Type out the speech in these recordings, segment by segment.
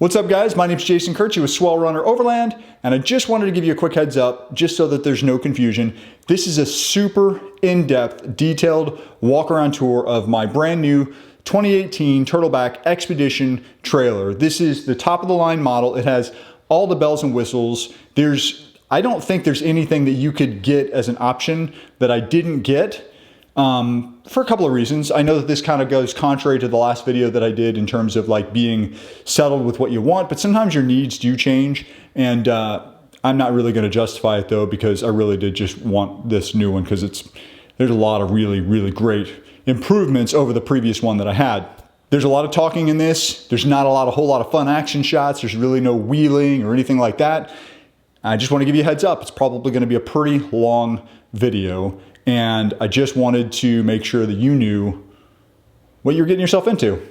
What's up guys, my name is Jason Kirchie with Swell Runner Overland, and I just wanted to give you a quick heads up just so that there's no confusion. This is a super in-depth, detailed walk-around tour of my brand new 2018 Turtleback Expedition trailer. This is the top of the line model. It has all the bells and whistles. I don't think there's anything that you could get as an option that I didn't get. For a couple of reasons. I know that this kind of goes contrary to the last video that I did in terms of like being settled with what you want, but sometimes your needs do change, and I'm not really going to justify it though, because I really did just want this new one because there's a lot of really great improvements over the previous one that I had. There's a lot of talking in this. There's not a whole lot of fun action shots. There's really no wheeling or anything like that. I just want to give you a heads up. It's probably going to be a pretty long video, and I just wanted to make sure that you knew what you're getting yourself into.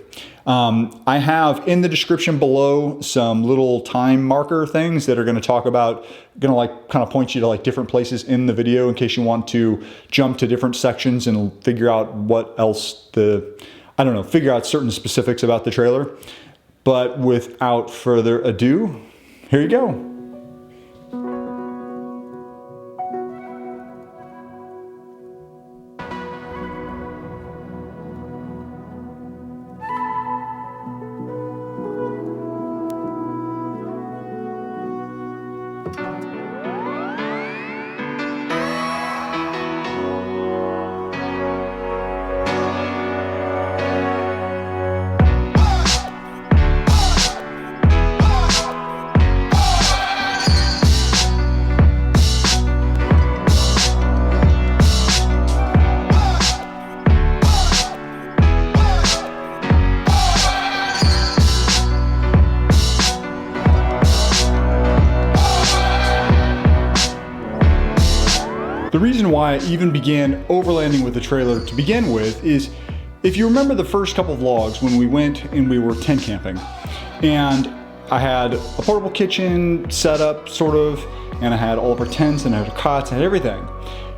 I have in the description below some little time marker things that are going to talk about, kind of point you to like different places in the video in case you want to jump to different sections and figure out what else figure out certain specifics about the trailer. But without further ado, here you go. The reason why I even began overlanding with the trailer to begin with is, if you remember the first couple vlogs when we went and we were tent camping, and I had a portable kitchen set up, sort of, and I had all of our tents and I had our cots, I had everything.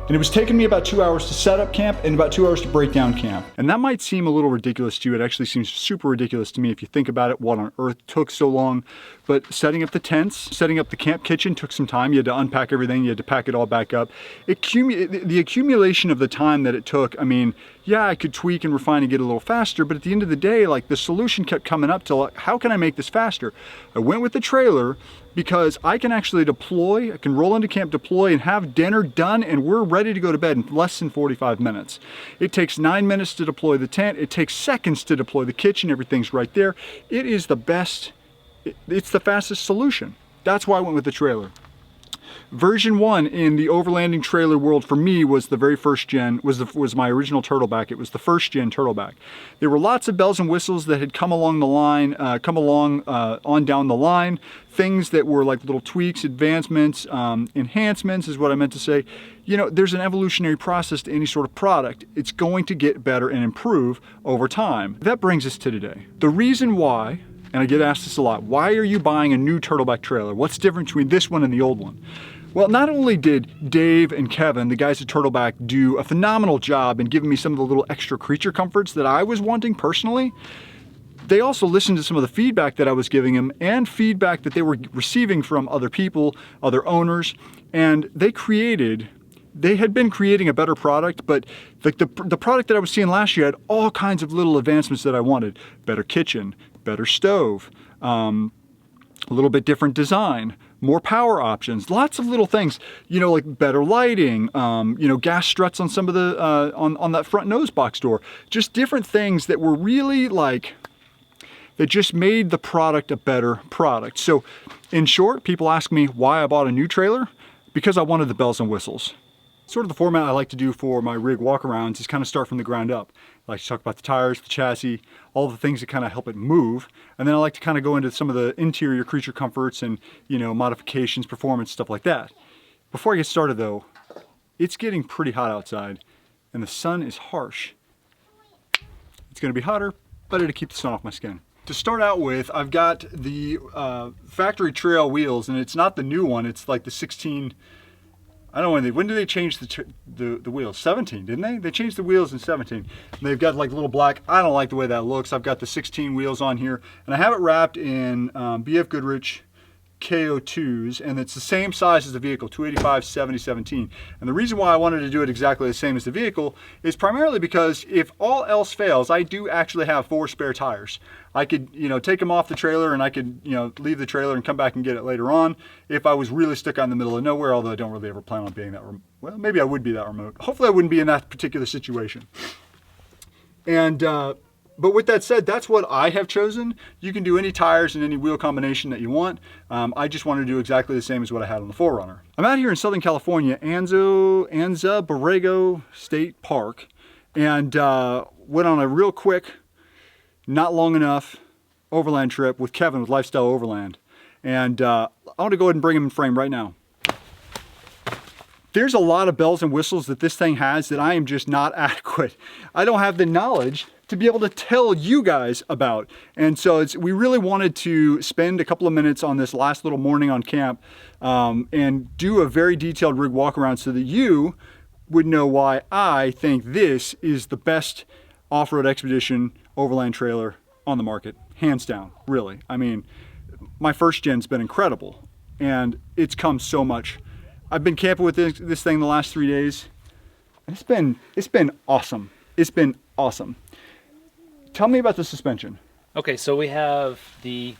And it was taking me about 2 hours to set up camp and about 2 hours to break down camp. And that might seem a little ridiculous to you. It actually seems super ridiculous to me if you think about it, what on earth took so long. But setting up the tents, setting up the camp kitchen took some time. You had to unpack everything, you had to pack it all back up. The accumulation of the time that it took, I mean, yeah, I could tweak and refine and get a little faster, but at the end of the day, like, the solution kept coming up to, like, how can I make this faster? I went with the trailer because I can actually deploy, I can roll into camp, deploy, and have dinner done, and we're ready to go to bed in less than 45 minutes. It takes 9 minutes to deploy the tent. It takes seconds to deploy the kitchen. Everything's right there. It is the best, it's the fastest solution. That's why I went with the trailer. Version 1 in the overlanding trailer world for me was the very first gen, was my original Turtleback. It was the first gen Turtleback. There were lots of bells and whistles that had come along the line, on down the line. Things that were like little tweaks, advancements, enhancements is what I meant to say. You know, there's an evolutionary process to any sort of product. It's going to get better and improve over time. That brings us to today. The reason why, and I get asked this a lot, why are you buying a new Turtleback trailer? What's different between this one and the old one? Well, not only did Dave and Kevin, the guys at Turtleback, do a phenomenal job in giving me some of the little extra creature comforts that I was wanting personally, they also listened to some of the feedback that I was giving them and feedback that they were receiving from other people, other owners, and they had been creating a better product, but like the product that I was seeing last year had all kinds of little advancements that I wanted. Better kitchen, better stove, a little bit different design, more power options, lots of little things, you know, like better lighting, you know, gas struts on some of the, on that front nose box door, just different things that were really like, that just made the product a better product. So in short, people ask me why I bought a new trailer, because I wanted the bells and whistles. Sort of the format I like to do for my rig walkarounds is kind of start from the ground up. I like to talk about the tires, the chassis, all the things that kind of help it move. And then I like to kind of go into some of the interior creature comforts and, you know, modifications, performance, stuff like that. Before I get started though, it's getting pretty hot outside and the sun is harsh. It's gonna be hotter, better to keep the sun off my skin. To start out with, I've got the factory trail wheels, and it's not the new one, it's like the 16, I don't know when did they change the wheels? 17, didn't they? They changed the wheels in 17. And they've got like little black, I don't like the way that looks. I've got the 16 wheels on here, and I have it wrapped in BF Goodrich KO2s, and it's the same size as the vehicle, 285 70 17. And the reason why I wanted to do it exactly the same as the vehicle is primarily because if all else fails, I do actually have 4 spare tires. I could, you know, take them off the trailer, and I could, you know, leave the trailer and come back and get it later on if I was really stuck out in the middle of nowhere, although I don't really ever plan on being that remote. Well, maybe I would be that remote. Hopefully I wouldn't be in that particular situation. And but with that said, that's what I have chosen. You can do any tires and any wheel combination that you want. I just wanted to do exactly the same as what I had on the 4Runner. I'm out here in Southern California, Anza Borrego State Park, and went on a real quick, not long enough overland trip with Kevin with Lifestyle Overland. And I want to go ahead and bring him in frame right now. There's a lot of bells and whistles that this thing has that I am just not adequate. I don't have the knowledge to be able to tell you guys about. And so we really wanted to spend a couple of minutes on this last little morning on camp and do a very detailed rig walk around so that you would know why I think this is the best off-road expedition overland trailer on the market, hands down, really. I mean, my first gen's been incredible, and it's come so much. I've been camping with this thing the last 3 days. It's been awesome. It's been awesome. Tell me about the suspension. Okay, so we have the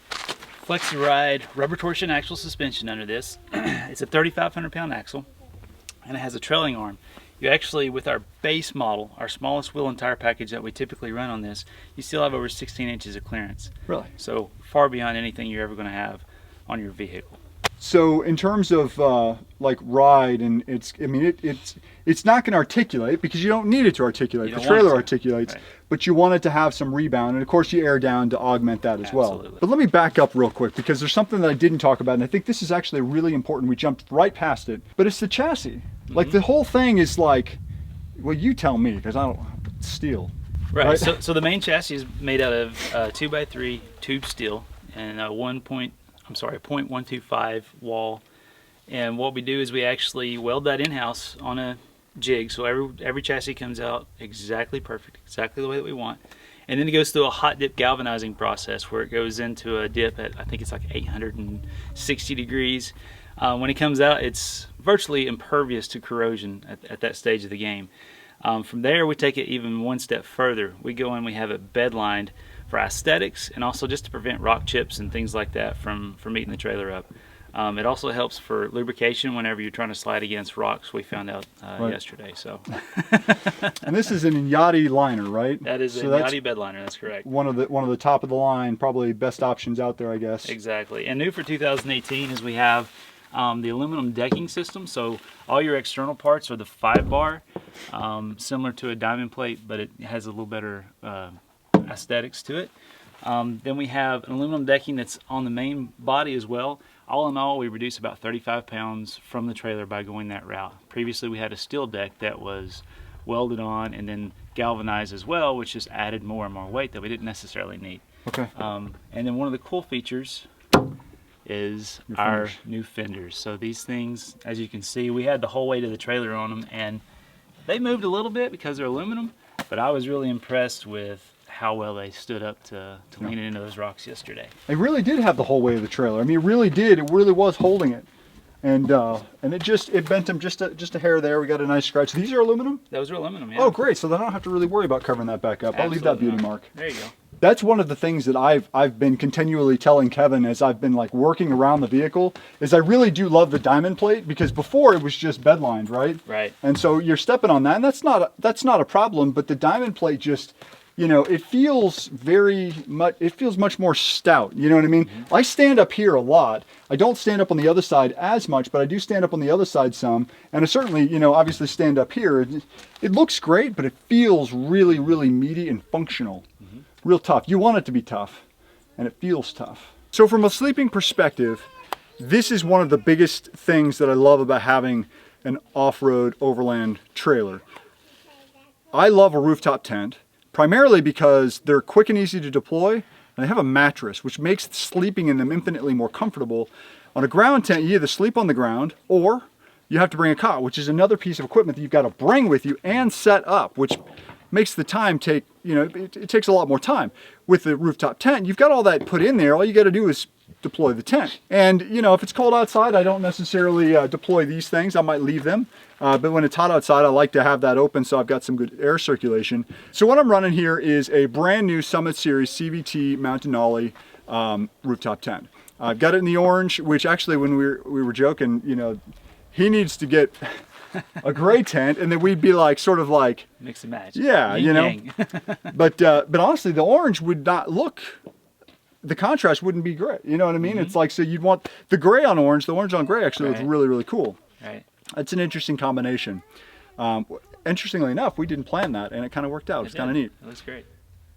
FlexiRide rubber torsion axle suspension under this. It's a 3,500 pound axle, and it has a trailing arm. You actually, with our base model, our smallest wheel and tire package that we typically run on this, you still have over 16 inches of clearance. Really? So far beyond anything you're ever going to have on your vehicle. So in terms of like ride, and it's not going to articulate because you don't need it to articulate. The trailer articulates, right, but you want it to have some rebound, and of course you air down to augment that as well. But let me back up real quick because there's something that I didn't talk about, and I think this is actually really important. We jumped right past it, but it's the chassis. Like the whole thing is like, well, you tell me because I don't, steel. Right. So the main chassis is made out of 2x3 tube steel and a 0.125 wall. And what we do is we actually weld that in-house on a jig, so every chassis comes out exactly perfect, exactly the way that we want. And then it goes through a hot dip galvanizing process where it goes into a dip at, I think it's like 860 degrees. When it comes out, it's virtually impervious to corrosion at that stage of the game. From there, we take it even one step further. We go in, we have it bed lined for aesthetics and also just to prevent rock chips and things like that from eating the trailer up. It also helps for lubrication whenever you're trying to slide against rocks, we found out yesterday. So, and this is an Yachty liner, right? That is a Yachty bed liner, that's correct. One of the top of the line, probably best options out there, I guess. Exactly. And new for 2018 is we have the aluminum decking system. So all your external parts are the 5-bar, similar to a diamond plate, but it has a little better aesthetics to it. Then we have an aluminum decking that's on the main body as well. All in all, we reduce about 35 pounds from the trailer by going that route. Previously, we had a steel deck that was welded on and then galvanized as well, which just added more and more weight that we didn't necessarily need. Okay. And then one of the cool features is our new fenders. So these things, as you can see, we had the whole weight of the trailer on them, and they moved a little bit because they're aluminum, but I was really impressed with how well they stood up to lean into those rocks yesterday. They really did have the whole weight of the trailer. I mean, it really did. It really was holding it. And it bent them just a hair there. We got a nice scratch. These are aluminum? Those are aluminum, yeah. Oh, great. So then I don't have to really worry about covering that back up. Absolutely. I'll leave that beauty mark. There you go. That's one of the things that I've been continually telling Kevin as I've been like working around the vehicle is I really do love the diamond plate, because before it was just bed lined, right? Right. And so you're stepping on that, and that's not a problem, but the diamond plate just, you know, it feels much more stout. You know what I mean? Mm-hmm. I stand up here a lot. I don't stand up on the other side as much, but I do stand up on the other side some. And I certainly, you know, obviously stand up here. It looks great, but it feels really, really meaty and functional. Mm-hmm. Real tough. You want it to be tough, and it feels tough. So from a sleeping perspective, this is one of the biggest things that I love about having an off-road overland trailer. I love a rooftop tent, primarily because they're quick and easy to deploy, and they have a mattress, which makes sleeping in them infinitely more comfortable. On a ground tent, you either sleep on the ground, or you have to bring a cot, which is another piece of equipment that you've got to bring with you and set up, which makes the time take, it takes a lot more time. With the rooftop tent, you've got all that put in there. All you got to do is deploy the tent. And if it's cold outside, I don't necessarily deploy these things. I might leave them. But when it's hot outside, I like to have that open so I've got some good air circulation. So what I'm running here is a brand new Summit Series CVT Mountain Ollie rooftop tent. I've got it in the orange, which actually when we were joking, he needs to get a gray tent, and then we'd be like, sort of like mix and match. Yeah, Yin but honestly, the orange would not look. The contrast wouldn't be great. You know what I mean? It's like, so you'd want the gray on orange. The orange on gray actually looks really, really cool. Right. It's an interesting combination. Interestingly enough, we didn't plan that, and it kind of worked out. It's kind of neat. It looks great.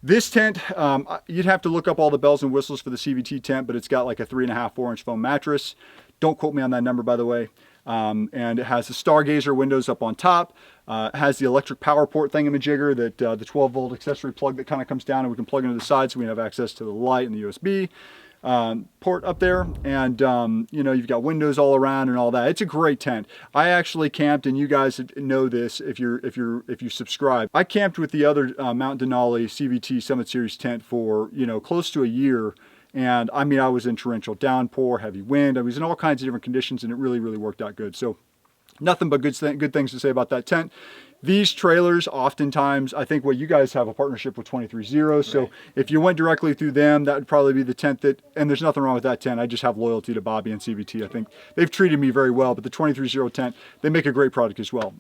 This tent, you'd have to look up all the bells and whistles for the CVT tent, but it's got like a 3.5, 4-inch foam mattress. Don't quote me on that number, by the way. And it has the Stargazer windows up on top. It has the electric power port thingamajigger, that the 12-volt accessory plug that kind of comes down, and we can plug into the side so we have access to the light and the USB port up there. And you've got windows all around and all that. It's a great tent. I actually camped, and you guys know this if you subscribe. I camped with the other Mountain Denali CVT Summit Series tent for close to a year. And I mean, I was in torrential downpour, heavy wind. I was in all kinds of different conditions, and it really, really worked out good. So nothing but good things to say about that tent. These trailers, oftentimes, I think what you guys have a partnership with 23Zero. So if you went directly through them, that would probably be the tent and there's nothing wrong with that tent. I just have loyalty to Bobby and CVT. I think they've treated me very well, but the 23Zero tent, they make a great product as well.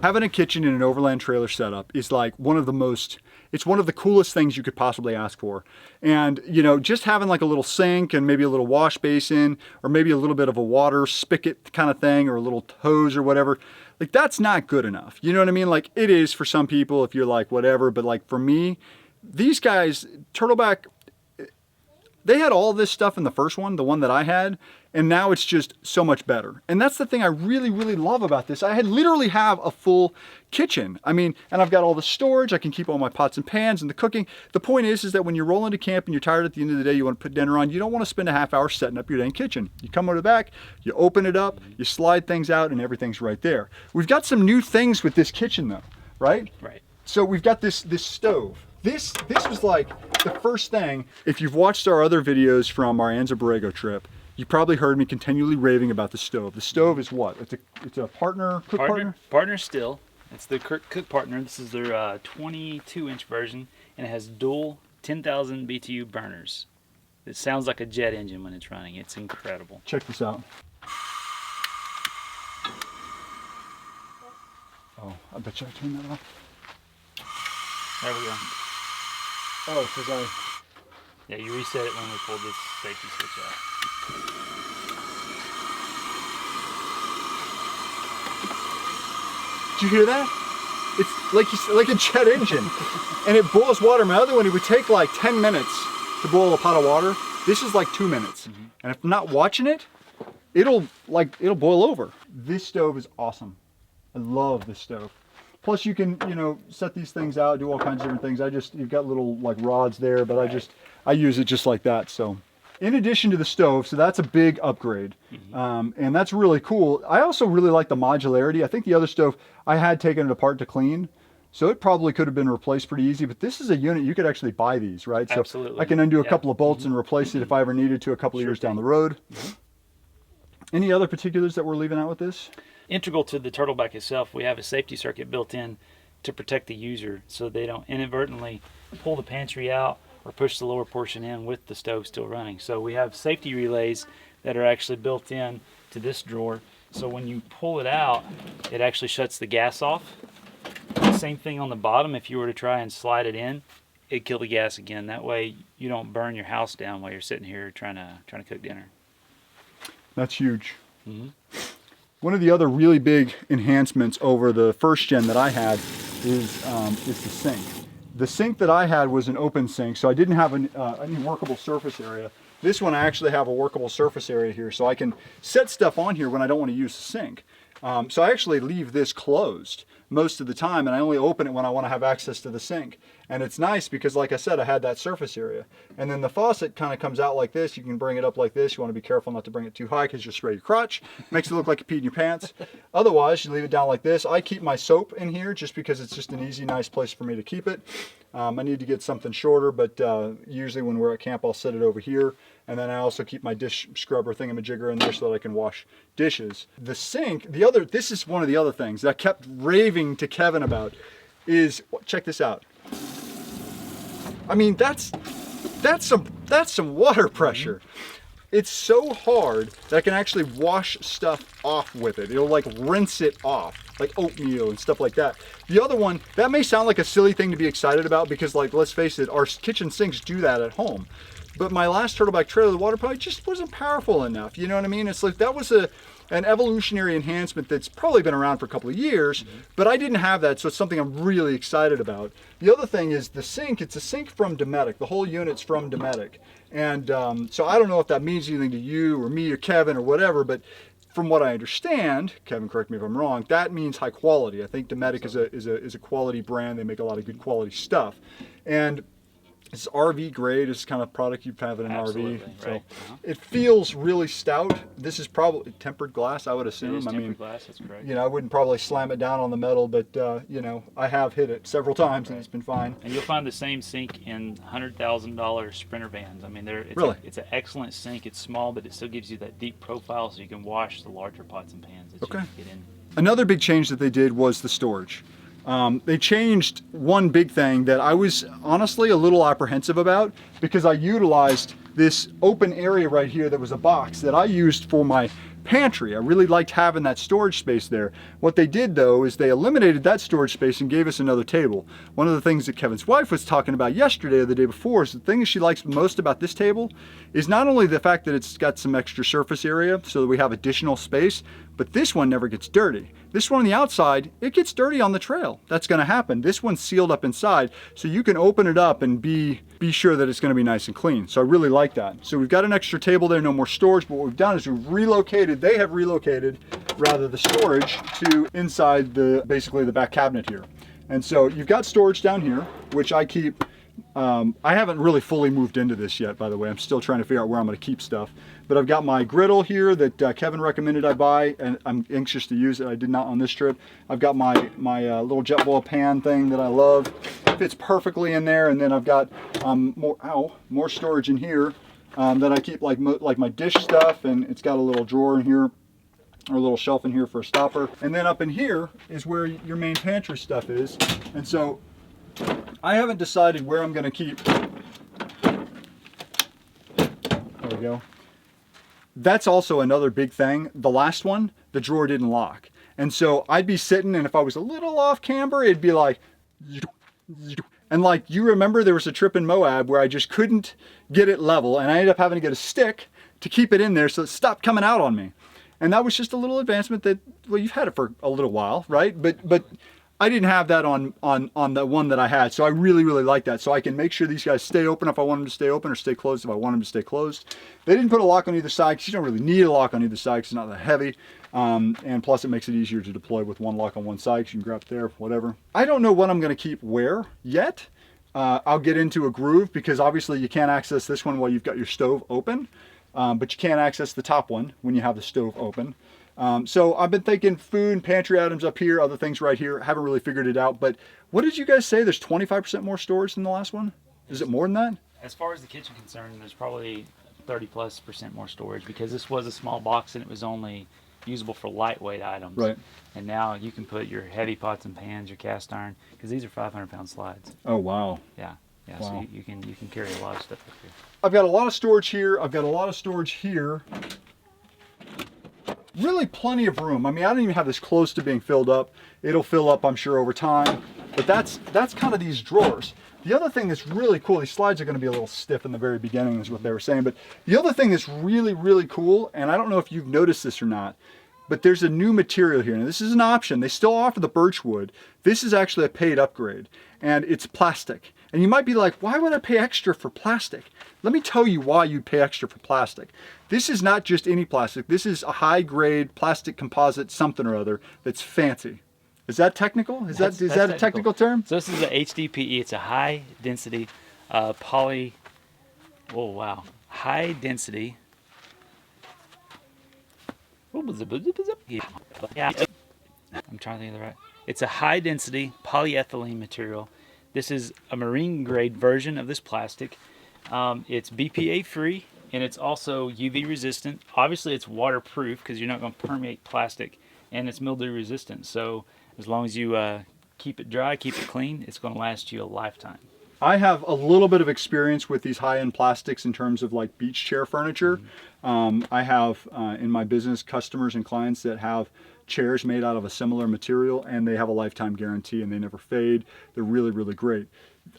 Having a kitchen in an overland trailer setup is like it's one of the coolest things you could possibly ask for. And just having like a little sink and maybe a little wash basin, or maybe a little bit of a water spigot kind of thing, or a little hose or whatever, like that's not good enough. You know what I mean? Like it is for some people if you're like whatever, but like for me, these guys, Turtleback, they had all this stuff in the first one, the one that I had, and now it's just so much better. And that's the thing I really, really love about this. I literally have a full kitchen. I mean, and I've got all the storage. I can keep all my pots and pans and the cooking. The point is that when you're rolling to camp and you're tired at the end of the day, you want to put dinner on, you don't want to spend a half hour setting up your dang kitchen. You come over the back, you open it up, you slide things out, and everything's right there. We've got some new things with this kitchen though, right? Right. So we've got this stove. This was like the first thing. If you've watched our other videos from our Anza Borrego trip, you probably heard me continually raving about the stove. The stove is what? It's a cook partner? Partner still. It's the cook partner. This is their 22-inch version, and it has dual 10,000 BTU burners. It sounds like a jet engine when it's running. It's incredible. Check this out. Oh, I bet you I turned that off. There we go. Oh, because Yeah, you reset it when we pulled this safety switch out. Did you hear that? It's like a jet engine, and it boils water. My other one, it would take like 10 minutes to boil a pot of water. This is like 2 minutes, and if I'm not watching it, it'll boil over. This stove is awesome. I love this stove. Plus you can, set these things out, do all kinds of different things. You've got little like rods there, but I use it just like that. So in addition to the stove, so that's a big upgrade. And that's really cool. I also really like the modularity. I think the other stove, I had taken it apart to clean, so it probably could have been replaced pretty easy, but this is a unit, you could actually buy these, right? So absolutely. I can undo a couple of bolts and replace it if I ever needed to a couple of years down the road. Any other particulars that we're leaving out with this? Integral to the Turtleback itself, we have a safety circuit built in to protect the user so they don't inadvertently pull the pantry out or push the lower portion in with the stove still running. So we have safety relays that are actually built in to this drawer. So when you pull it out, it actually shuts the gas off. Same thing on the bottom. If you were to try and slide it in, it'd kill the gas again. That way you don't burn your house down while you're sitting here trying to cook dinner. That's huge. One of the other really big enhancements over the first gen that I had is the sink. The sink that I had was an open sink, so I didn't have any workable surface area. This one I actually have a workable surface area here, so I can set stuff on here when I don't want to use the sink. So I actually leave this closed most of the time, and I only open it when I want to have access to the sink. And it's nice because, like I said, I had that surface area. And then the faucet kind of comes out like this. You can bring it up like this. You want to be careful not to bring it too high because you'll spray your crotch. Makes it look like you peed in your pants. Otherwise, you leave it down like this. I keep my soap in here just because it's just an easy, nice place for me to keep it. I need to get something shorter, but usually when we're at camp, I'll set it over here. And then I also keep my dish scrubber thingamajigger in there so that I can wash dishes. The sink, this is one of the other things that I kept raving to Kevin about is, check this out. I mean, that's some water pressure. It's so hard that I can actually wash stuff off with it. It'll like rinse it off, like oatmeal and stuff like that. The other one, that may sound like a silly thing to be excited about because, like, let's face it, our kitchen sinks do that at home. But my last Turtleback trailer, the water pipe just wasn't powerful enough. You know what I mean? It's like that was an evolutionary enhancement that's probably been around for a couple of years, but I didn't have that, so it's something I'm really excited about. The other thing is the sink. It's a sink from Dometic. The whole unit's from Dometic. And so I don't know if that means anything to you or me or Kevin or whatever, but from what I understand, Kevin, correct me if I'm wrong, that means high quality. I think Dometic is a quality brand. They make a lot of good quality stuff. And it's RV grade. It's kind of product you'd have in an RV. So right. it feels really stout. This is probably tempered glass, I would assume. It is tempered glass, that's correct. You know, I wouldn't probably slam it down on the metal, but you know, I have hit it several times and it's been fine. And you'll find the same sink in $100,000 Sprinter vans. I mean, it's an excellent sink. It's small, but it still gives you that deep profile so you can wash the larger pots and pans that you can get in. Another big change that they did was the storage. They changed one big thing that I was honestly a little apprehensive about because I utilized this open area right here that was a box that I used for my pantry. I really liked having that storage space there. What they did though is they eliminated that storage space and gave us another table. One of the things that Kevin's wife was talking about yesterday or the day before is the thing that she likes most about this table is not only the fact that it's got some extra surface area so that we have additional space, but this one never gets dirty. This one on the outside, it gets dirty on the trail. That's gonna happen. This one's sealed up inside, so you can open it up and be sure that it's gonna be nice and clean. So I really like that. So we've got an extra table there, no more storage, but what we've done is they have relocated rather the storage to inside basically the back cabinet here. And so you've got storage down here, which I keep, I haven't really fully moved into this yet, by the way. I'm still trying to figure out where I'm gonna keep stuff. But I've got my griddle here that Kevin recommended I buy, and I'm anxious to use it. I did not on this trip. I've got my little jet boil pan thing that I love. Fits perfectly in there, and then I've got more storage in here that I keep like my dish stuff, and it's got a little drawer in here, or a little shelf in here for a stopper. And then up in here is where your main pantry stuff is. And so I haven't decided where I'm gonna keep. There we go. That's also another big thing. The last one, the drawer didn't lock. And so I'd be sitting, and if I was a little off camber, it'd be like, and like, you remember there was a trip in Moab where I just couldn't get it level, and I ended up having to get a stick to keep it in there so it stopped coming out on me. And that was just a little advancement that, well, you've had it for a little while, right? But I didn't have that on the one that I had, so I really, really like that. So I can make sure these guys stay open if I want them to stay open, or stay closed if I want them to stay closed. They didn't put a lock on either side because you don't really need a lock on either side because it's not that heavy. And plus it makes it easier to deploy with one lock on one side because you can grab it there, whatever. I don't know what I'm going to keep where yet. I'll get into a groove because obviously you can't access this one while you've got your stove open, but you can't access the top one when you have the stove open. So I've been thinking food and pantry items up here, other things right here. Haven't really figured it out, but what did you guys say? There's 25% more storage than the last one? Is it more than that? As far as the kitchen concerned, there's probably 30+% more storage because this was a small box and it was only usable for lightweight items. Right. And now you can put your heavy pots and pans, your cast iron, because these are 500-pound slides. Oh, wow. Yeah. Yeah, wow. So you can carry a lot of stuff up here. I've got a lot of storage here. I've got a lot of storage here. Really plenty of room. I mean, I don't even have this close to being filled up. It'll fill up, I'm sure, over time. But that's kind of these drawers. The other thing that's really cool, these slides are going to be a little stiff in the very beginning is what they were saying, but the other thing that's really, really cool, and I don't know if you've noticed this or not, but there's a new material here. Now this is an option. They still offer the birch wood. This is actually a paid upgrade, and it's plastic. And you might be like, why would I pay extra for plastic? let me tell you why you'd pay extra for plastic. This is not just any plastic. This is a high-grade plastic composite something or other that's fancy. Is that technical? Is that a technical term? So this is a HDPE. It's a high-density poly. Oh wow, high-density. Yeah, I'm trying to think of the right. It's a high-density polyethylene material. This is a marine-grade version of this plastic. It's BPA-free, and it's also UV-resistant. Obviously, it's waterproof because you're not going to permeate plastic, and it's mildew-resistant. So as long as you keep it dry, keep it clean, it's going to last you a lifetime. I have a little bit of experience with these high-end plastics in terms of like beach chair furniture. I have in my business customers and clients that have chairs made out of a similar material, and they have a lifetime guarantee and they never fade. They're really, really great.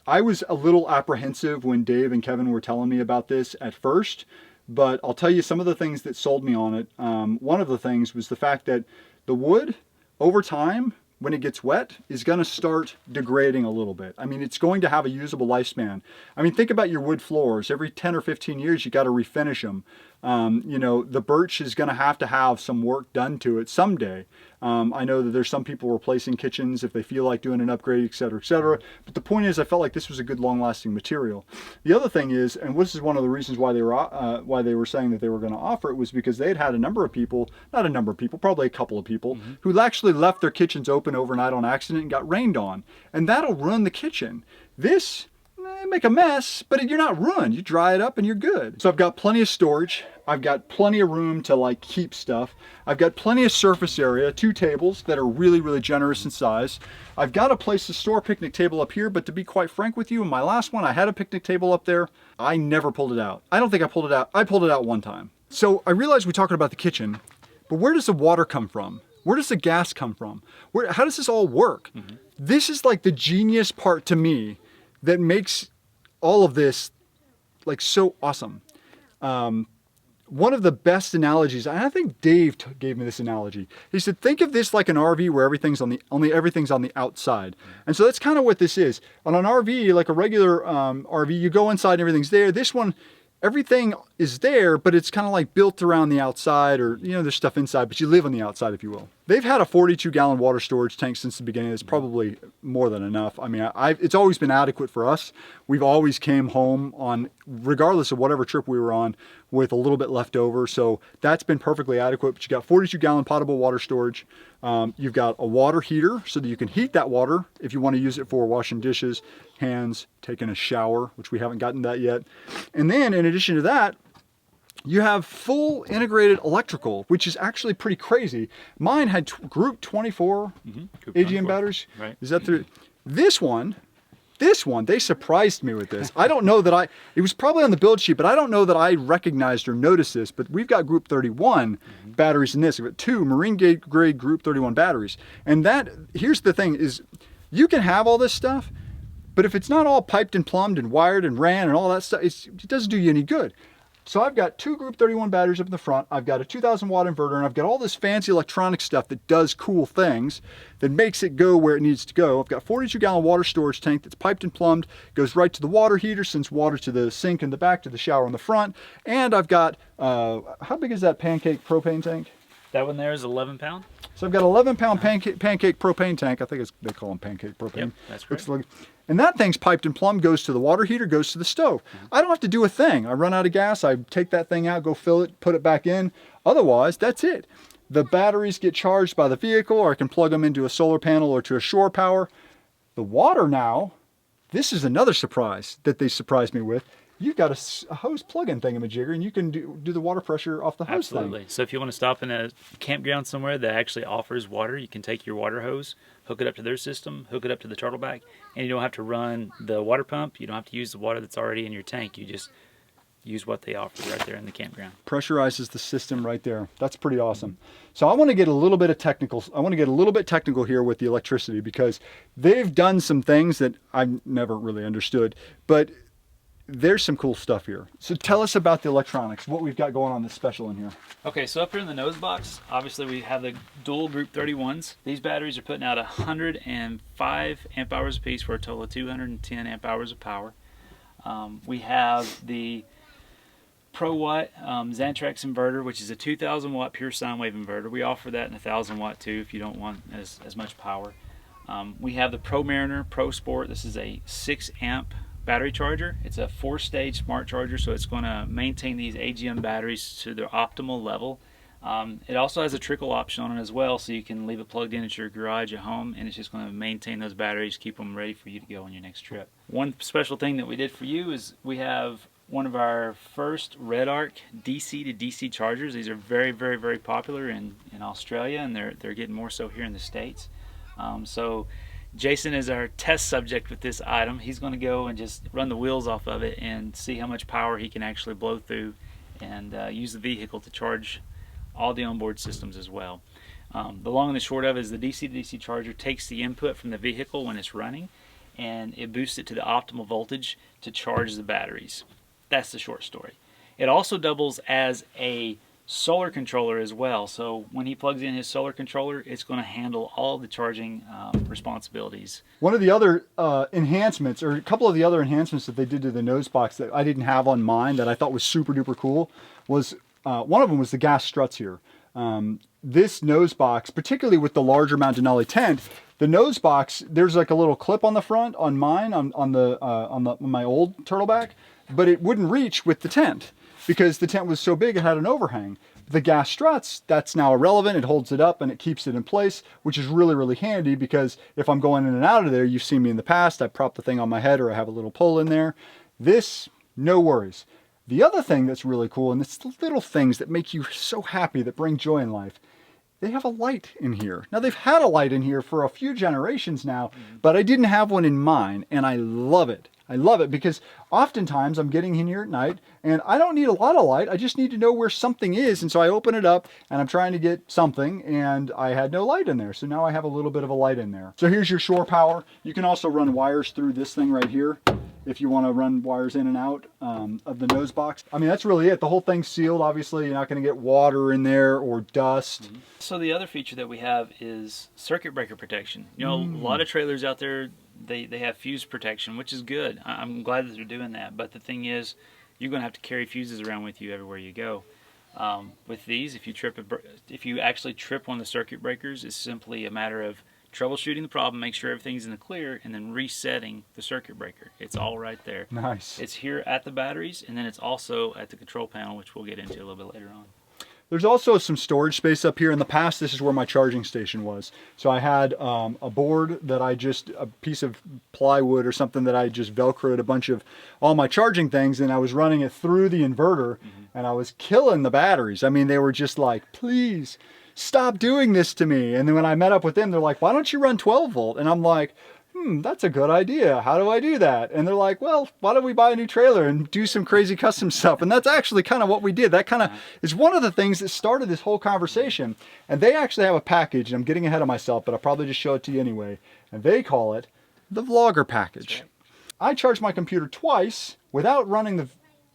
I was a little apprehensive when Dave and Kevin were telling me about this at first, but I'll tell you some of the things that sold me on it. One of the things was the fact that the wood over time, when it gets wet, is going to start degrading a little bit. I mean, it's going to have a usable lifespan. I mean, think about your wood floors. Every 10 or 15 years, you got to refinish them. You know, the birch is going to have some work done to it someday. I know that there's some people replacing kitchens if they feel like doing an upgrade, et cetera, et cetera. But the point is, I felt like this was a good long-lasting material. The other thing is, and this is one of the reasons why they were saying that they were going to offer it, was because they had a number of people, not a number of people, probably a couple of people, who actually left their kitchens open overnight on accident and got rained on. And that'll ruin the kitchen. This, make a mess, but you're not ruined. You dry it up and you're good. So I've got plenty of storage. I've got plenty of room to like keep stuff. I've got plenty of surface area, 2 tables that are really, really generous in size. I've got a place to store a picnic table up here, but to be quite frank with you, in my last one, I had a picnic table up there. I never pulled it out. I don't think I pulled it out. I pulled it out one time. So I realized we're talking about the kitchen, but where does the water come from? Where does the gas come from? How does this all work? This is like the genius part to me that makes all of this like so awesome. One of the best analogies, and I think Dave gave me this analogy. He said, think of this like an RV where everything's on the outside. And so that's kind of what this is. On an RV, like a regular RV, you go inside and everything's there. This one, everything is there, but it's kind of like built around the outside, or, you know, there's stuff inside, but you live on the outside, if you will. They've had a 42-gallon water storage tank since the beginning. It's probably more than enough. I mean, it's always been adequate for us. We've always came home on, regardless of whatever trip we were on, with a little bit left over. So that's been perfectly adequate. But you got 42-gallon potable water storage. You've got a water heater so that you can heat that water if you want to use it for washing dishes, hands, taking a shower, which we haven't gotten that yet. And then in addition to that, you have full integrated electrical, which is actually pretty crazy. Mine had group 24 AGM batteries. Right. Is that through? This one, they surprised me with this. I don't know that it was probably on the build sheet, but I don't know that I recognized or noticed this, but we've got group 31 batteries in this. We've got 2 marine grade group 31 batteries. And here's the thing is, you can have all this stuff, but if it's not all piped and plumbed and wired and ran and all that stuff, it doesn't do you any good. So I've got 2 group 31 batteries up in the front. I've got a 2,000 watt inverter, and I've got all this fancy electronic stuff that does cool things, that makes it go where it needs to go. I've got a 42-gallon water storage tank that's piped and plumbed, goes right to the water heater, sends water to the sink in the back, to the shower in the front. And I've got, how big is that pancake propane tank? That one there is 11 pound. So I've got an 11-pound pancake propane tank. I think they call them pancake propane. Yep, that's correct. And that thing's piped and plumbed, goes to the water heater, goes to the stove. I don't have to do a thing. I run out of gas, I take that thing out, go fill it, put it back in. Otherwise, that's it. The batteries get charged by the vehicle, or I can plug them into a solar panel or to a shore power. The water now, this is another surprise that they surprised me with. You've got a hose plug-in thingamajigger, and you can do the water pressure off the hose. Absolutely. Thing. So if you want to stop in a campground somewhere that actually offers water, you can take your water hose, hook it up to their system, hook it up to the Turtleback, and you don't have to run the water pump. You don't have to use the water that's already in your tank. You just use what they offer right there in the campground. Pressurizes the system right there. That's pretty awesome. So I want to get a little bit technical here with the electricity, because they've done some things that I've never really understood, but there's some cool stuff here. So tell us about the electronics, what we've got going on that's special in here. Okay, so up here in the nose box, obviously we have the dual group 31s. These batteries are putting out 105 amp hours a piece for a total of 210 amp hours of power. We have the Pro Watt Xantrex inverter, which is a 2,000 watt pure sine wave inverter. We offer that in 1,000 watt too if you don't want as much power. We have the Pro Mariner Pro Sport. This is a 6 amp battery charger. It's a 4-stage smart charger, so it's going to maintain these AGM batteries to their optimal level. It also has a trickle option on it as well, so you can leave it plugged in at your garage at home, and it's just going to maintain those batteries, keep them ready for you to go on your next trip. One special thing that we did for you is we have one of our first Redarc DC to DC chargers. These are very, very, very popular in Australia, and they're getting more so here in the States. So Jason is our test subject with this item. He's going to go and just run the wheels off of it and see how much power he can actually blow through, and use the vehicle to charge all the onboard systems as well. The long and the short of it is the DC to DC charger takes the input from the vehicle when it's running, and it boosts it to the optimal voltage to charge the batteries. That's the short story. It also doubles as a solar controller as well. So when he plugs in his solar controller, it's going to handle all the charging responsibilities. One of the other enhancements, or a couple of the other enhancements that they did to the nose box that I didn't have on mine that I thought was super duper cool, was one of them was the gas struts here. This nose box, particularly with the larger Mount Denali tent, the nose box, there's like a little clip on the front on mine, on my old Turtleback, but it wouldn't reach with the tent because the tent was so big it had an overhang. The gas struts, that's now irrelevant. It holds it up and it keeps it in place, which is really, really handy because if I'm going in and out of there, you've seen me in the past, I prop the thing on my head or I have a little pull in there. This, no worries. The other thing that's really cool, and it's the little things that make you so happy, that bring joy in life, they have a light in here. Now they've had a light in here for a few generations now, but I didn't have one in mine, and I love it. I love it because oftentimes I'm getting in here at night and I don't need a lot of light. I just need to know where something is. And so I open it up and I'm trying to get something and I had no light in there. So now I have a little bit of a light in there. So here's your shore power. You can also run wires through this thing right here if you want to run wires in and out of the nose box. I mean, that's really it. The whole thing's sealed. Obviously, you're not going to get water in there or dust. So the other feature that we have is circuit breaker protection. You know, a lot of trailers out there, they have fuse protection, which is good. I'm glad that they're doing that. But the thing is, you're going to have to carry fuses around with you everywhere you go. With these, if you actually trip one of the circuit breakers, it's simply a matter of troubleshooting the problem, make sure everything's in the clear, and then resetting the circuit breaker. It's all right there. Nice. It's here at the batteries, and then it's also at the control panel, which we'll get into a little bit later on. There's also some storage space up here. In the past, this is where my charging station was. So I had a board that a piece of plywood or something that I just Velcroed a bunch of all my charging things, and I was running it through the inverter, and I was killing the batteries. I mean, they were just like, please stop doing this to me. And then when I met up with them, they're like, why don't you run 12 volt? And I'm like, that's a good idea. How do I do that? And they're like, well, why don't we buy a new trailer and do some crazy custom stuff? And that's actually kind of what we did. That kind of is one of the things that started this whole conversation. And they actually have a package, and I'm getting ahead of myself, but I'll probably just show it to you anyway. And they call it the Vlogger package. Right. I charged my computer twice without running the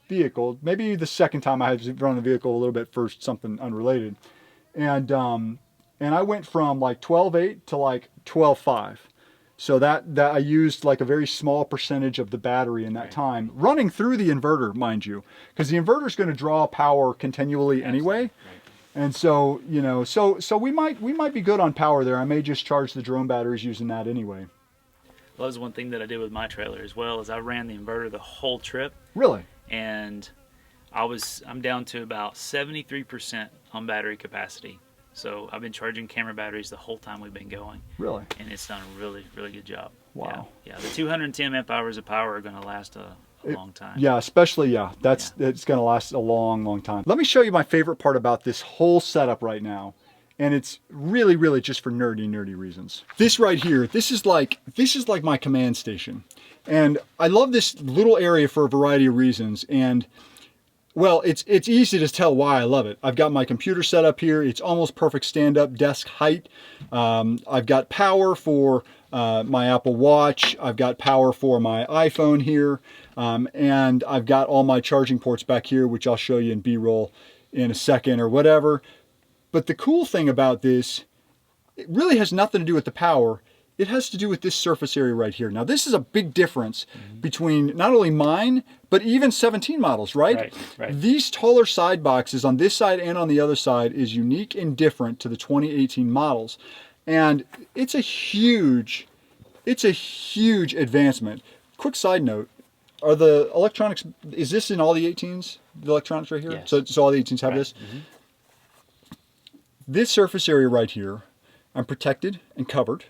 vehicle. Maybe the second time I had to run the vehicle a little bit for something unrelated. And I went from like 12.8 to like 12.5. So that I used like a very small percentage of the battery in that time, running through the inverter, mind you, because the inverter is going to draw power continually anyway. And so, you know, so we might be good on power there. I may just charge the drone batteries using that anyway. Well, that was one thing that I did with my trailer as well, is I ran the inverter the whole trip. Really? And I'm down to about 73% on battery capacity. So I've been charging camera batteries the whole time we've been going. Really? And it's done a really, really good job. Wow. Yeah, the 210 amp hours of power are going to last a long time. Yeah, especially, it's going to last a long, long time. Let me show you my favorite part about this whole setup right now. And it's really, really just for nerdy reasons. This right here, this is like my command station. And I love this little area for a variety of reasons. And well, it's easy to tell why I love it. I've got my computer set up here. It's almost perfect stand-up desk height. I've got power for my Apple Watch. I've got power for my iPhone here. And I've got all my charging ports back here, which I'll show you in B-roll in a second or whatever. But the cool thing about this, it really has nothing to do with the power. it has to do with this surface area right here. Now this is a big difference between not only mine, but even 17 models, right? Right. These taller side boxes on this side and on the other side is unique and different to the 2018 models. And it's a huge advancement. Quick side note, are the electronics, is this in all the 18s, the electronics right here? Yes. So all the 18s have this? This surface area right here, I'm protected and covered.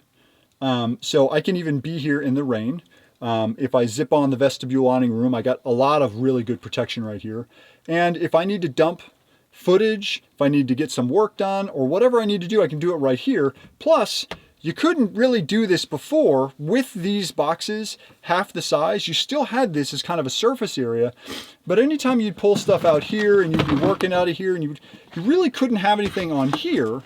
So I can even be here in the rain. If I zip on the vestibule awning room, I got a lot of really good protection right here. And if I need to dump footage, if I need to get some work done, or whatever I need to do, I can do it right here. Plus, you couldn't really do this before with these boxes half the size. You still had this as kind of a surface area, but anytime you'd pull stuff out here and you'd be working out of here, and you really couldn't have anything on here.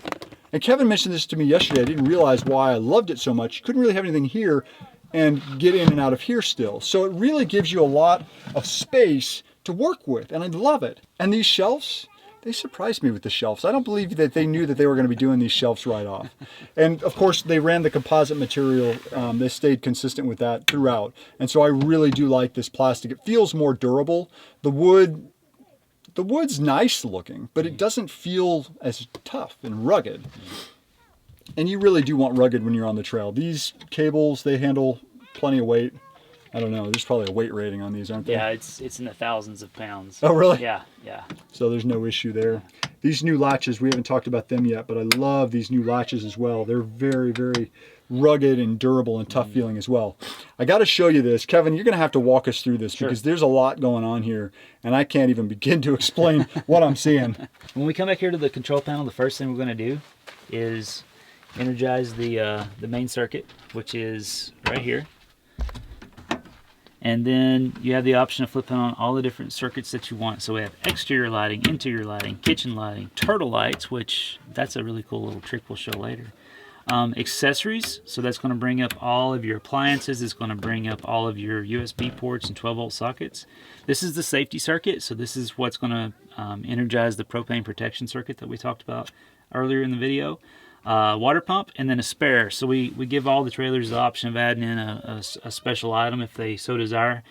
And Kevin mentioned this to me yesterday. I didn't realize why I loved it so much. You couldn't really have anything here and get in and out of here still. So it really gives you a lot of space to work with, and I love it. And these shelves, they surprised me with the shelves. I don't believe that they knew that they were going to be doing these shelves right off. And of course, they ran the composite material. They stayed consistent with that throughout. And so I really do like this plastic. It feels more durable. The wood's nice looking, but it doesn't feel as tough and rugged. And you really do want rugged when you're on the trail. These cables, they handle plenty of weight. I don't know, there's probably a weight rating on these, aren't there? Yeah, it's in the thousands of pounds. Oh, really? Yeah. So there's no issue there. These new latches, we haven't talked about them yet, but I love these new latches as well. They're very, very rugged and durable and tough feeling as well. I got to show you this. Kevin, you're going to have to walk us through this because there's a lot going on here, and I can't even begin to explain what I'm seeing. When we come back here to the control panel, the first thing we're going to do is energize the main circuit, which is right here. And then you have the option of flipping on all the different circuits that you want. So we have exterior lighting, interior lighting, kitchen lighting, turtle lights, which that's a really cool little trick we'll show later. Accessories, so that's going to bring up all of your appliances. It's going to bring up all of your USB ports and 12-volt sockets. This is the safety circuit, so this is what's going to energize the propane protection circuit that we talked about earlier in the video. Water pump, and then a spare. So we give all the trailers the option of adding in a special item if they so desire.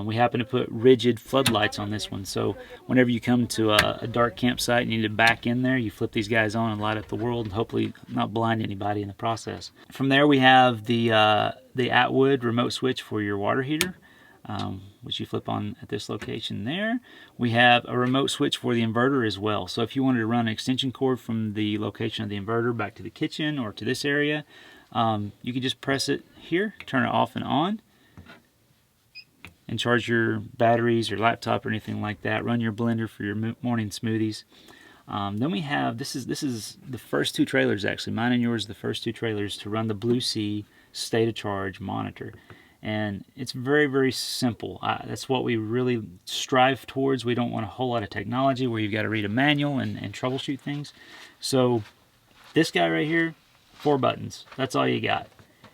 We happen to put rigid floodlights on this one, so whenever you come to a dark campsite and you need to back in there, you flip these guys on and light up the world and hopefully not blind anybody in the process. From there we have the Atwood remote switch for your water heater, which you flip on at this location there. We have a remote switch for the inverter as well. So if you wanted to run an extension cord from the location of the inverter back to the kitchen or to this area, you can just press it here, turn it off and on, and charge your batteries or laptop or anything like that. Run your blender for your morning smoothies. Then we have, this is the first two trailers actually, mine and yours, the first two trailers to run the Blue Sea state of charge monitor. And it's very, very simple. That's what we really strive towards. We don't want a whole lot of technology where you've got to read a manual and troubleshoot things. So this guy right here, 4 buttons. That's all you got.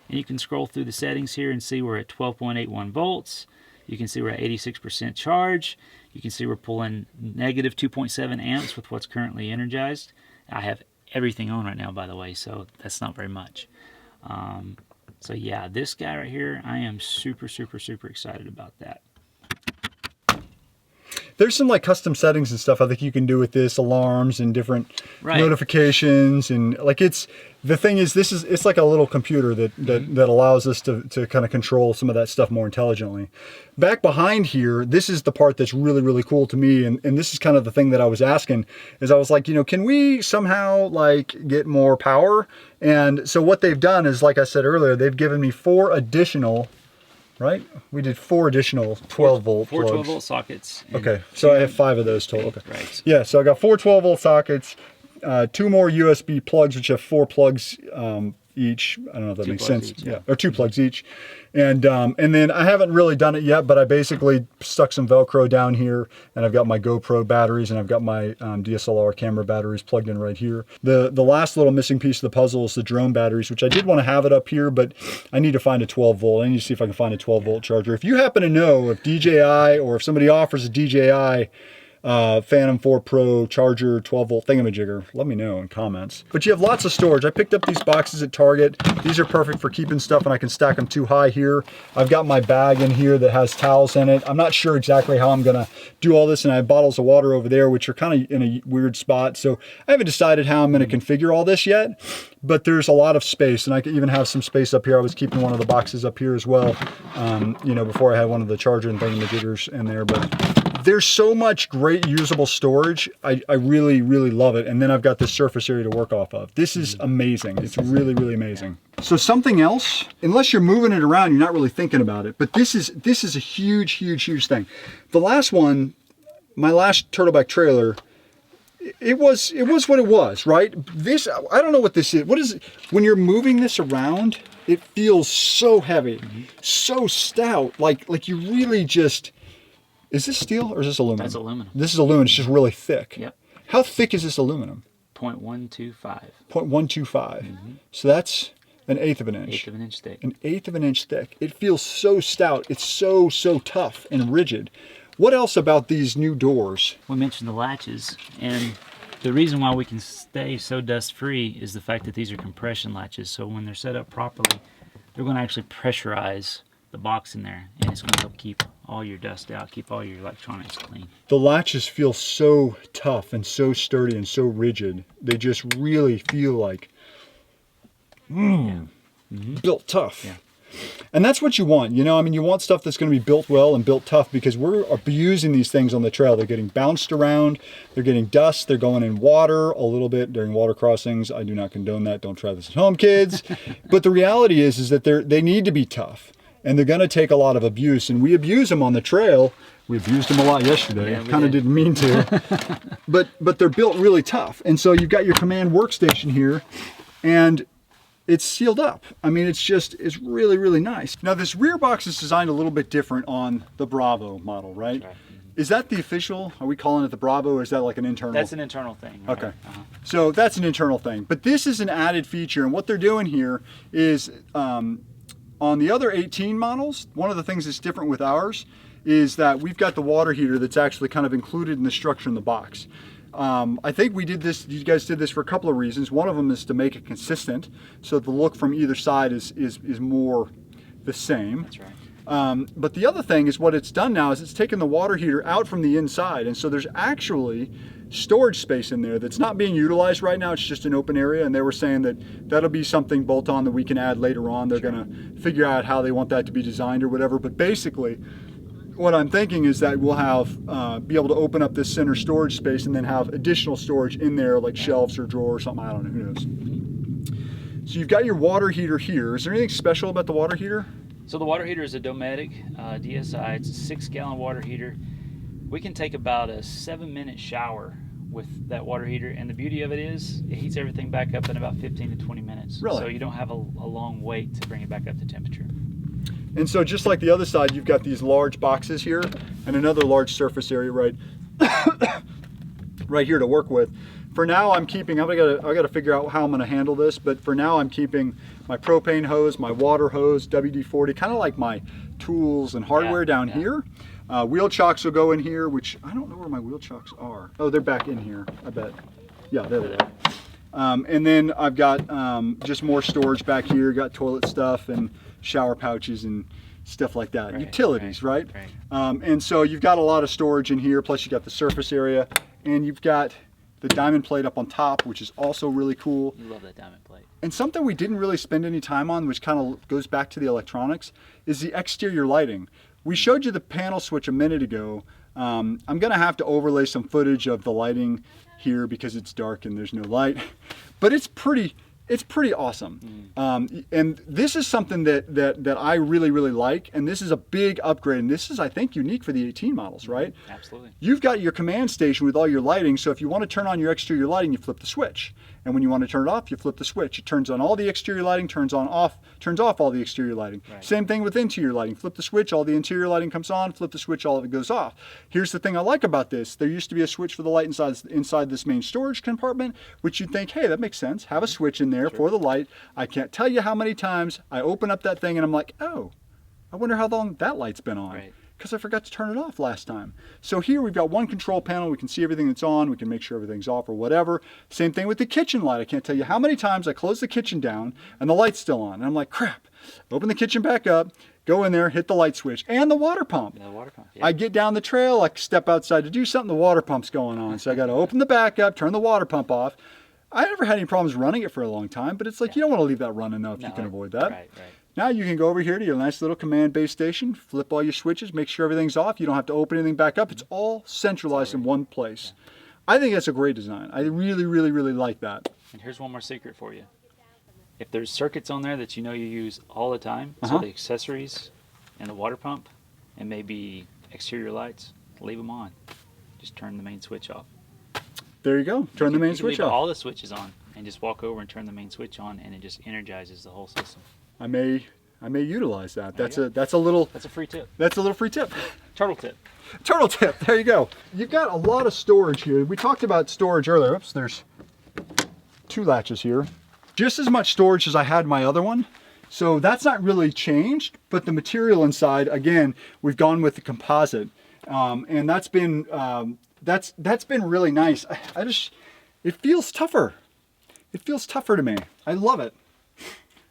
And you can scroll through the settings here and see we're at 12.81 volts. You can see we're at 86% charge. You can see we're pulling negative 2.7 amps with what's currently energized. I have everything on right now, by the way, so that's not very much. So yeah, this guy right here, I am super, super, super excited about that. There's some like custom settings and stuff I think you can do with this, alarms and different notifications, and like the thing is, it's like a little computer that allows us to kind of control some of that stuff more intelligently. Back behind here, this is the part that's really, really cool to me, and this is kind of the thing that I was asking, is I was like, can we somehow like get more power? And so what they've done is, like I said earlier, they've given me 4 additional, right? We did 4 additional 12-volt plugs. 4 12-volt sockets. Okay, so I have 5 of those total. Okay. Right. Yeah, so I got 4 12-volt sockets, 2 more USB plugs, which have 4 plugs each. I don't know if that makes sense. Each, yeah, or 2 plugs each. And then I haven't really done it yet, but I basically stuck some Velcro down here, and I've got my GoPro batteries, and I've got my DSLR camera batteries plugged in right here. The last little missing piece of the puzzle is the drone batteries, which I did want to have it up here, but I need to find a 12-volt. I need to see if I can find a 12-volt charger. If you happen to know if DJI, or if somebody offers a DJI Phantom 4 Pro charger 12 volt thingamajigger, let me know in comments. But you have lots of storage. I picked up these boxes at Target. These are perfect for keeping stuff, and I can stack them too high here. I've got my bag in here that has towels in it. I'm not sure exactly how I'm gonna do all this, and I have bottles of water over there, which are kind of in a weird spot. So I haven't decided how I'm gonna configure all this yet, but there's a lot of space, and I can even have some space up here. I was keeping one of the boxes up here as well, you know, before I had one of the charger and thingamajiggers in there. But there's so much great usable storage. I really, really love it. And then I've got this surface area to work off of. This is amazing. It's really, really amazing. So something else, unless you're moving it around, you're not really thinking about it. But this is a huge, huge, huge thing. The last one, my last Turtleback trailer, it was what it was, right? This, I don't know what this is. What is it? When you're moving this around, it feels so heavy, so stout. Like you really just, is this steel or is this aluminum? That's aluminum. This is aluminum, it's just really thick. Yep. How thick is this aluminum? 0.125. 0.125. So that's an eighth of an inch. Eighth of an inch thick. An eighth of an inch thick. It feels so stout. It's so tough and rigid. What else about these new doors? We mentioned the latches, and the reason why we can stay so dust free is the fact that these are compression latches. So when they're set up properly, they're going to actually pressurize the box in there, and it's going to help keep all your dust out, keep all your electronics clean. The latches feel so tough and so sturdy and so rigid. They just really feel like built tough. Yeah. And that's what you want, you know. I mean, you want stuff that's going to be built well and built tough, because we're abusing these things on the trail. They're getting bounced around, they're getting dust, they're going in water a little bit during water crossings. I do not condone that. Don't try this at home, kids. But the reality is that they need to be tough, and they're going to take a lot of abuse, and we abuse them on the trail. We abused them a lot yesterday. Yeah, kind of didn't mean to. but they're built really tough. And so you've got your command workstation here, and it's sealed up. I mean, it's really, really nice. Now this rear box is designed a little bit different on the Bravo model, right? That's right. Is that the official? Are we calling it the Bravo, or is that like an internal? That's an internal thing. Right? Okay. So that's an internal thing. But this is an added feature, and what they're doing here is, on the other 18 models, one of the things that's different with ours is that we've got the water heater that's actually kind of included in the structure in the box. I think we did this, you guys did this for a couple of reasons. One of them is to make it consistent, so the look from either side is more the same. That's right. But the other thing is, what it's done now is it's taken the water heater out from the inside, and so there's actually storage space in there that's not being utilized right now. It's just an open area, and they were saying that that'll be something bolt-on that we can add later on. They're gonna figure out how they want that to be designed or whatever, but basically what I'm thinking is that we'll have be able to open up this center storage space and then have additional storage in there, like shelves or drawers or something. I don't know, who knows. So you've got your water heater here. Is there anything special about the water heater? So the water heater is a Dometic DSI. It's a 6-gallon water heater. We can take about a 7-minute shower with that water heater, and the beauty of it is it heats everything back up in about 15 to 20 minutes. Really? So you don't have a long wait to bring it back up to temperature. And so just like the other side, you've got these large boxes here and another large surface area right here to work with. For now, I'm keeping, I gotta figure out how I'm gonna handle this, but for now I'm keeping my propane hose, my water hose, WD-40, kind of like my tools and hardware down here. Wheel chocks will go in here, which I don't know where my wheel chocks are. Oh, they're back in here, I bet. Yeah, there they are. And then I've got just more storage back here, got toilet stuff and shower pouches and stuff like that. Right, utilities, right? Right. And so you've got a lot of storage in here, plus you got the surface area, and you've got the diamond plate up on top, which is also really cool. You love that diamond plate. And something we didn't really spend any time on, which kind of goes back to the electronics, is the exterior lighting. We showed you the panel switch a minute ago. I'm gonna have to overlay some footage of the lighting here because it's dark and there's no light, but it's pretty awesome. And this is something that I really, really like, and this is a big upgrade, and this is, I think, unique for the 18 models, right? Absolutely. You've got your command station with all your lighting, so if you want to turn on your exterior lighting, you flip the switch. And when you want to turn it off, you flip the switch. It turns on all the exterior lighting, turns off all the exterior lighting. Right. Same thing with interior lighting. Flip the switch, all the interior lighting comes on, flip the switch, all of it goes off. Here's the thing I like about this. There used to be a switch for the light inside this main storage compartment, which you'd think, hey, that makes sense. Have a switch in there for the light. I can't tell you how many times I open up that thing and I'm like, oh, I wonder how long that light's been on. Right. because I forgot to turn it off last time. So here we've got one control panel. We can see everything that's on. We can make sure everything's off or whatever. Same thing with the kitchen light. I can't tell you how many times I close the kitchen down and the light's still on. And I'm like, crap. Open the kitchen back up, go in there, hit the light switch and the water pump. The water pump, yeah. I get down the trail, I step outside to do something, the water pump's going on. So I got to open the back up, turn the water pump off. I never had any problems running it for a long time, but it's like, you don't want to leave that running though if you can avoid that. Right. Now you can go over here to your nice little command base station, flip all your switches, make sure everything's off. You don't have to open anything back up. It's all centralized in one place. Yeah. I think that's a great design. I really, really, really like that. And here's one more secret for you. If there's circuits on there that you know you use all the time, so the accessories and the water pump and maybe exterior lights, leave them on. Just turn the main switch off. There you go. Turn the main switch leave off. All the switches on and just walk over and turn the main switch on, and it just energizes the whole system. I may utilize that. That's a free tip. That's a little free tip. Turtle tip. Turtle tip. There you go. You've got a lot of storage here. We talked about storage earlier. Oops, there's 2 latches here. Just as much storage as I had my other one. So that's not really changed, but the material inside, again, we've gone with the composite. And that's been really nice. It feels tougher. It feels tougher to me. I love it.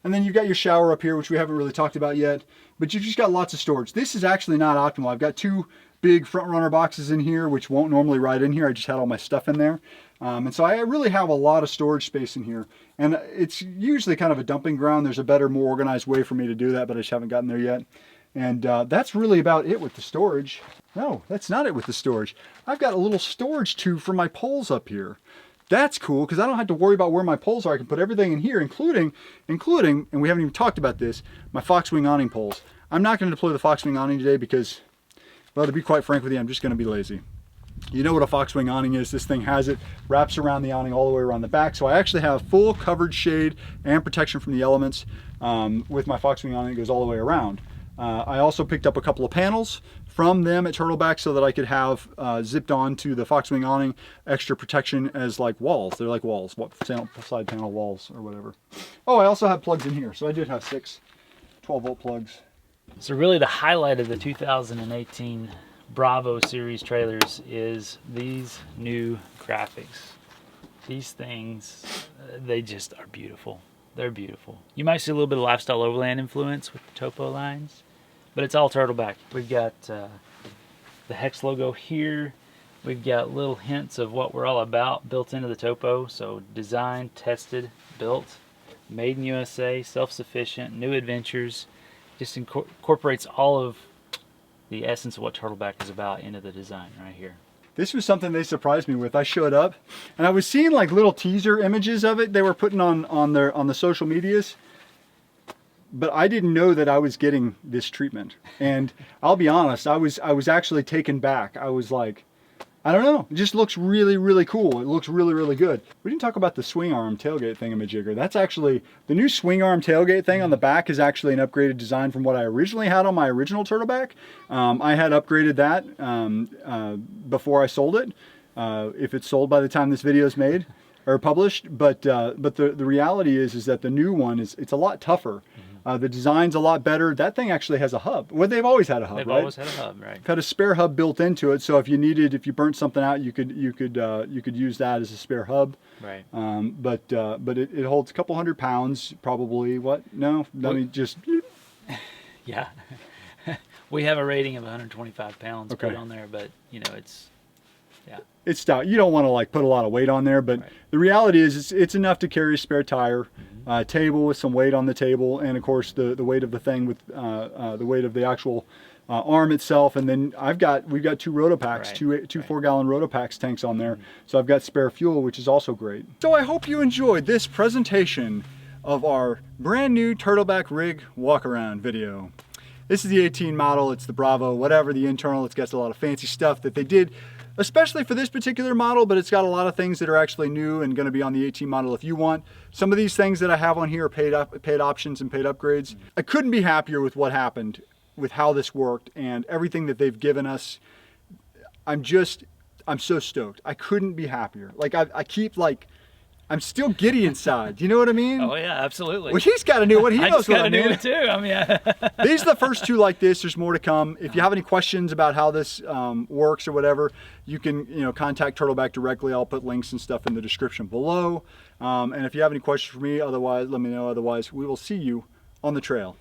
And then you've got your shower up here, which we haven't really talked about yet, but you've just got lots of storage. This is actually not optimal. I've got 2 big front runner boxes in here, which won't normally ride in here. I just had all my stuff in there. And so I really have a lot of storage space in here. And it's usually kind of a dumping ground. There's a better, more organized way for me to do that, but I just haven't gotten there yet. And that's really about it with the storage. No, that's not it with the storage. I've got a little storage tube for my poles up here. That's cool because I don't have to worry about where my poles are. I can put everything in here, including, and we haven't even talked about this, my Foxwing awning poles. I'm not going to deploy the Foxwing awning today because, well, to be quite frank with you, I'm just going to be lazy. You know what a Foxwing awning is. This thing has it, wraps around the awning all the way around the back. So I actually have full covered shade and protection from the elements with my Foxwing awning that goes all the way around. I also picked up a couple of panels from them at Turtleback so that I could have zipped on to the Foxwing awning extra protection as like walls. They're like walls, side panel walls or whatever. Oh, I also have plugs in here. So I did have 6 12-volt plugs. So really the highlight of the 2018 Bravo series trailers is these new graphics. These things, they just are beautiful. They're beautiful. You might see a little bit of Lifestyle Overland influence with the topo lines, but it's all Turtleback. We've got the Hex logo here. We've got little hints of what we're all about built into the topo. So designed, tested, built, made in USA, self-sufficient, new adventures. Just incorporates all of the essence of what Turtleback is about into the design right here. This was something they surprised me with. I showed up and I was seeing like little teaser images of it they were putting on the social medias, but I didn't know that I was getting this treatment. And I'll be honest, I was actually taken back. I was like, I don't know, it just looks really, really cool. It looks really, really good. We didn't talk about the swing arm tailgate thingamajigger. That's actually, the new swing arm tailgate thing on the back is actually an upgraded design from what I originally had on my original Turtleback. I had upgraded that before I sold it, if it's sold by the time this video is made or published. But the reality is that the new one it's a lot tougher. The design's a lot better. That thing actually has a hub. Well, they've always had a hub, right? They've always had a hub, right? Had a spare hub built into it, so if you burnt something out, you could use that as a spare hub. Right. But it holds a couple 100 pounds, probably. What? No, I mean just. Yeah. We have a rating of 125 pounds put on there, but you know it's. Yeah. It's stout. You don't want to like put a lot of weight on there, but the reality is it's enough to carry a spare tire, table with some weight on the table, and of course the weight of the thing with the weight of the actual arm itself. And then we've got 2 Rotopacks, two 4-gallon Rotopacks tanks on there, so I've got spare fuel, which is also great. So I hope you enjoyed this presentation of our brand new Turtleback rig walk-around video. This is the 18 model. It's the Bravo, whatever the internal. It's got a lot of fancy stuff that they did, especially for this particular model, but it's got a lot of things that are actually new and going to be on the 18 model if you want. Some of these things that I have on here are paid options and paid upgrades. I couldn't be happier with what happened, with how this worked and everything that they've given us. I'm so stoked. I couldn't be happier. Like I keep like I'm still giddy inside. Do you know what I mean? Oh yeah, absolutely. Well, he's got a new one. He knows what I mean. I just got a new one too. I mean, These are the first two like this. There's more to come. If you have any questions about how this works or whatever, you can contact Turtleback directly. I'll put links and stuff in the description below. And if you have any questions for me, otherwise, let me know. Otherwise, we will see you on the trail.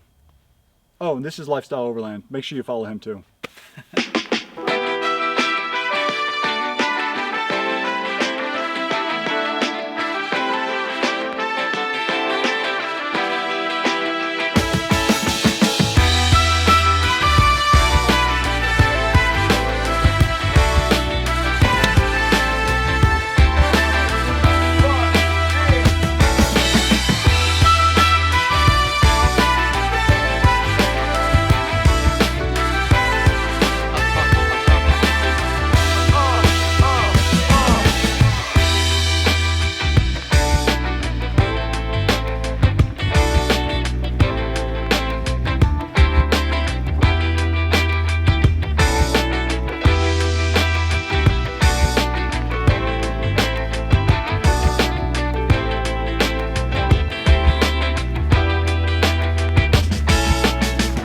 Oh, and this is Lifestyle Overland. Make sure you follow him too.